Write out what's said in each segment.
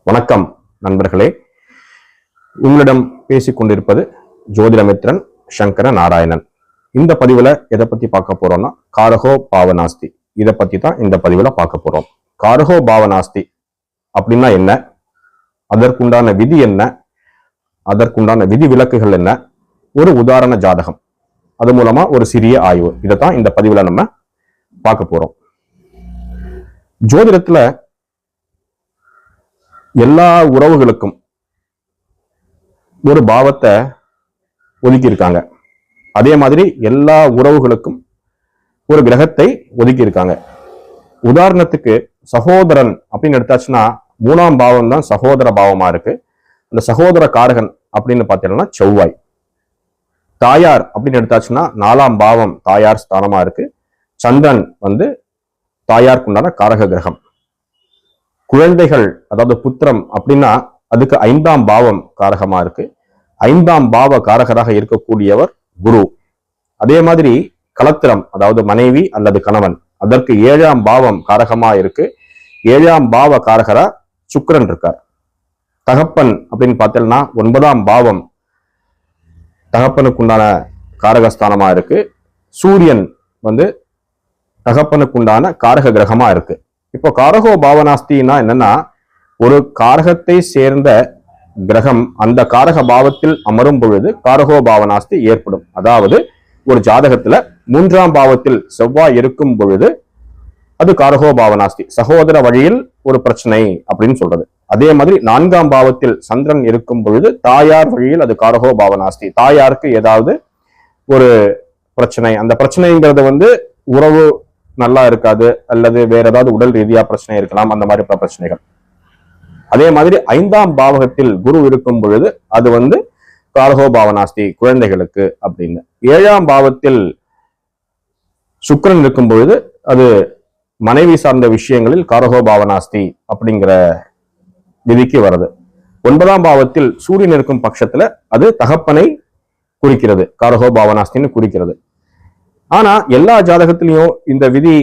வணக்கம் நண்பர்களே. உங்களிடம் பேசிக் கொண்டிருப்பது ஜோதிடமித்ரன் சங்கர நாராயணன். இந்த பதிவுல எதை பத்தி பார்க்க போறோம்னா காரகோ பாவநாஸ்தி. இதை பத்தி தான் இந்த பதிவுல பார்க்க போறோம். காரகோ பாவநாஸ்தி அப்படின்னா என்ன, அதற்குண்டான விதி என்ன, அதற்குண்டான விதி விலக்குகள் என்ன, ஒரு உதாரண ஜாதகம், அது மூலமா ஒரு சிறிய ஆய்வு, இதைத்தான் இந்த பதிவுல நம்ம பார்க்க போறோம். ஜோதிடத்துல எல்லா உறவுகளுக்கும் ஒரு பாவத்தை ஒதுக்கி இருக்காங்க. அதே மாதிரி எல்லா உறவுகளுக்கும் ஒரு கிரகத்தை ஒதுக்கி இருக்காங்க. உதாரணத்துக்கு சகோதரன் அப்படின்னு எடுத்தாச்சுன்னா 3ஆம் பாவம் தான் சகோதர பாவமா இருக்கு. அந்த சகோதர காரகன் அப்படின்னு பார்த்தீங்கன்னா செவ்வாய். தாயார் அப்படின்னு எடுத்தாச்சுன்னா 4ஆம் பாவம் தாயார் ஸ்தானமா இருக்கு. சந்திரன் தாயாருக்குண்டான காரக கிரகம். குழந்தைகள் அதாவது புத்திரம் அப்படின்னா அதுக்கு 5ஆம் பாவம் காரகமா இருக்கு. 5ஆம் பாவ காரகராக இருக்கக்கூடியவர் குரு. அதே மாதிரி களத்திரம் அதாவது மனைவி அல்லது கணவன், அதற்கு 7ஆம் பாவம் காரகமா இருக்கு. 7ஆம் பாவ காரகரா சுக்கிரன் இருக்கார். தகப்பன் அப்படின்னு பார்த்தீங்கன்னா 9ஆம் பாவம் தகப்பனுக்குண்டான காரகஸ்தானமா இருக்கு. சூரியன் தகப்பனுக்குண்டான காரக கிரகமா இருக்கு. இப்போ காரகோ பாவநாஸ்தினா என்னன்னா, ஒரு காரகத்தை சேர்ந்த கிரகம் அந்த காரக பாவத்தில் அமரும் பொழுது காரகோ பாவநாஸ்தி ஏற்படும். அதாவது ஒரு ஜாதகத்துல 3ஆம் பாவத்தில் செவ்வாய் இருக்கும் பொழுது அது காரகோ பாவநாஸ்தி, சகோதர வழியில் ஒரு பிரச்சனை அப்படின்னு சொல்றது. அதே மாதிரி 4ஆம் பாவத்தில் சந்திரன் இருக்கும் பொழுது தாயார் வழியில் அது காரகோ பாவநாஸ்தி, தாயாருக்கு ஏதாவது ஒரு பிரச்சனை, அந்த பிரச்சனைங்கிறது உறவு நல்லா இருக்காது அல்லது வேற ஏதாவது உடல் ரீதியா பிரச்சனை இருக்கலாம், அந்த மாதிரி பிரச்சனைகள். அதே மாதிரி 5ஆம் பாவகத்தில் குரு இருக்கும் பொழுது அது காரகோ பாவநாஸ்தி, குழந்தைகளுக்கு அப்படின்னு. 7ஆம் பாவத்தில் சுக்கிரன் இருக்கும் பொழுது அது மனைவி சார்ந்த விஷயங்களில் காரகோ பாவநாஸ்தி அப்படிங்கிற விதிக்கு வருது. 9ஆம் பாவத்தில் சூரியன் இருக்கும் பட்சத்துல அது தகப்பனை குறிக்கிறது, காரகோ பாவநாஸ்தின்னு குறிக்கிறது. ஆனா எல்லா ஜாதகத்திலையும் இந்த விதி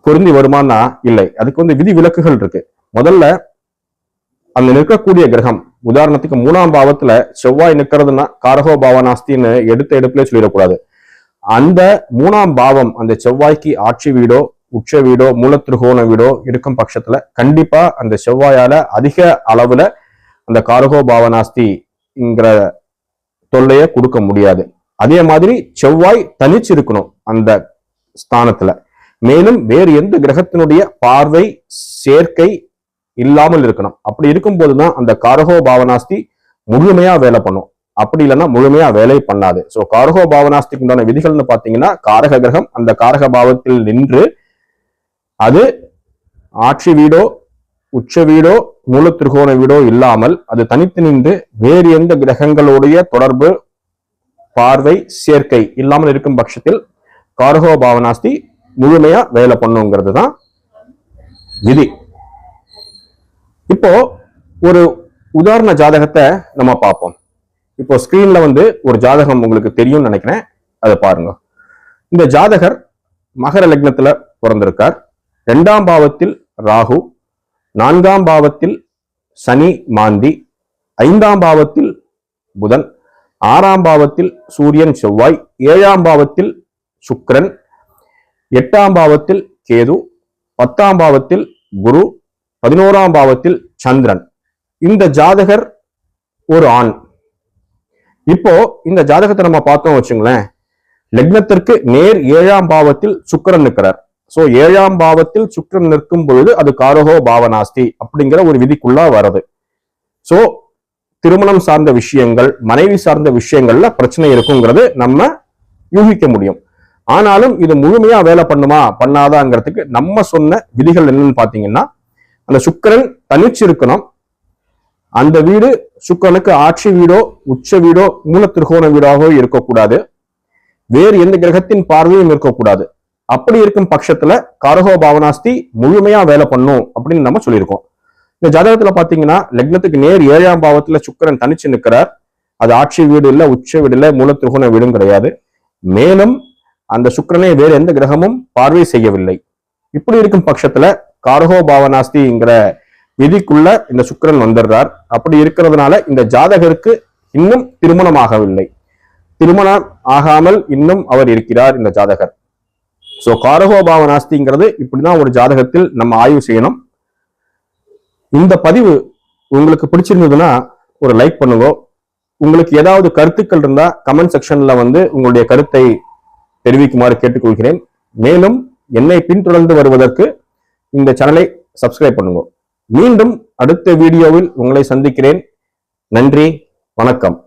பொருந்தி வருமானா இல்லை. அதுக்கு விதி விலக்குகள் இருக்கு. முதல்ல அந்த நிற்கக்கூடிய கிரகம், உதாரணத்துக்கு 3ஆம் பாவத்துல செவ்வாய் நிற்கிறதுனா காரகோ பாவநாஸ்தின்னு எடுப்புல சொல்லிடக்கூடாது. அந்த 3ஆம் பாவம் அந்த செவ்வாய்க்கு ஆட்சி வீடோ உச்ச வீடோ மூலத்திருகோண வீடோ இருக்கும் பட்சத்துல கண்டிப்பா அந்த செவ்வாயால அதிக அளவுல அந்த காரகோ பாவநாஸ்திங்கிற தொல்லையை கொடுக்க முடியாது. அதே மாதிரி செவ்வாய் தனிச்சு இருக்கணும் அந்த ஸ்தானத்துல. மேலும் வேறு எந்த கிரகத்தினுடைய பார்வை சேர்க்கை இல்லாமல் இருக்கணும். அப்படி இருக்கும் போதுதான் அந்த காரகோ பாவநாஸ்தி முழுமையா வேலை பண்ணும். அப்படி இல்லைன்னா முழுமையா வேலை பண்ணாது. சோ காரகோ பாவநாஸ்திக்கு உண்டான விதிகள்னு பாத்தீங்கன்னா, காரக கிரகம் அந்த காரக பாவத்தில் நின்று அது ஆட்சி வீடோ உச்ச வீடோ மூலத்திருகோண வீடோ இல்லாமல் அது தனித்து நின்று வேறு எந்த கிரகங்களுடைய தொடர்பு பார்வை சேர்க்கை இல்லாமல் இருக்கும் பட்சத்தில் காரகோ பாவநாஸ்தி முழுமையா வேலை பண்ணுங்கிறது தான் விதி. இப்போ ஒரு உதாரண ஜாதகத்தை நம்ம பார்ப்போம். இப்போ ஸ்கிரீன்ல ஒரு ஜாதகம் உங்களுக்கு தெரியும் நினைக்கிறேன், அதை பாருங்க. இந்த ஜாதகர் மகர லக்னத்துல பிறந்திருக்கார். 2ஆம் பாவத்தில் ராகு, 4ஆம் பாவத்தில் சனி மாந்தி, 5ஆம் பாவத்தில் புதன், 6ஆம் பாவத்தில் சூரியன் செவ்வாய், 7ஆம் பாவத்தில் சுக்கிரன், 8ஆம் பாவத்தில் கேது, 10ஆம் பாவத்தில் குரு, 11ஆம் பாவத்தில் சந்திரன். இந்த ஜாதகர் ஒரு ஆண். இப்போ இந்த ஜாதகத்தை நம்ம பார்த்தோம் வச்சுங்களேன், லக்னத்திற்கு நேர் 7ஆம் பாவத்தில் சுக்கிரன் நிற்கிறார். சோ 7ஆம் பாவத்தில் சுக்கிரன் நிற்கும் பொழுது அது காரகோ பாவநாஸ்தி அப்படிங்கிற ஒரு விதிக்குள்ளா வருது. சோ திருமணம் சார்ந்த விஷயங்கள், மனைவி சார்ந்த விஷயங்கள்ல பிரச்சனை இருக்குங்கிறது நம்ம யூகிக்க முடியும். ஆனாலும் இது முழுமையா வேலை பண்ணுமா பண்ணாதாங்கிறதுக்கு நம்ம சொன்ன விதிகள் என்னன்னு பாத்தீங்கன்னா, அந்த சுக்கிரன் தனிச்சு இருக்கணும். அந்த வீடு சுக்கிரனுக்கு ஆட்சி வீடோ உச்ச வீடோ மூலத்திருகோண வீடாகவோ இருக்கக்கூடாது. வேறு எந்த கிரகத்தின் பார்வையும் இருக்கக்கூடாது. அப்படி இருக்கும் பட்சத்துல காரகோ பாவநாஸ்தி முழுமையா வேலை பண்ணும் அப்படின்னு நம்ம சொல்லியிருக்கோம். இந்த ஜாதகத்துல பாத்தீங்கன்னா லக்னத்துக்கு நேர் 7ஆம் பாவத்துல சுக்கிரன் தனிச்சு நிற்கிறார். அது ஆட்சி வீடு இல்ல, உச்ச வீடு இல்ல, மூலத்திருகோண வீடும் கிடையாது. மேலும் அந்த சுக்கிரனை வேறு எந்த கிரகமும் பார்வை செய்யவில்லை. இப்படி இருக்கும் பட்சத்துல காரகோ பாவநாஸ்திங்கிற விதிக்குள்ள இந்த சுக்கிரன் வந்துடுறார். அப்படி இருக்கிறதுனால இந்த ஜாதகருக்கு இன்னும் திருமணம் ஆகவில்லை. திருமணம் ஆகாமல் இன்னும் அவர் இருக்கிறார் இந்த ஜாதகர். சோ காரகோபாவனாஸ்திங்கிறது இப்படிதான் ஒரு ஜாதகத்தில் நம்ம ஆய்வு செய்யணும். இந்த பதிவு உங்களுக்கு பிடிச்சிருந்ததுன்னா ஒரு லைக் பண்ணுங்க. உங்களுக்கு ஏதாவது கருத்துக்கள் இருந்தா கமெண்ட் செக்ஷன்ல உங்களுடைய கருத்தை தெரிவிக்குமாறு கேட்டுக்கொள்கிறேன். மேலும் என்னை பின்தொடர்ந்து வருவதற்கு இந்த சேனலை சப்ஸ்கிரைப் பண்ணுங்க. மீண்டும் அடுத்த வீடியோவில் உங்களை சந்திக்கிறேன். நன்றி, வணக்கம்.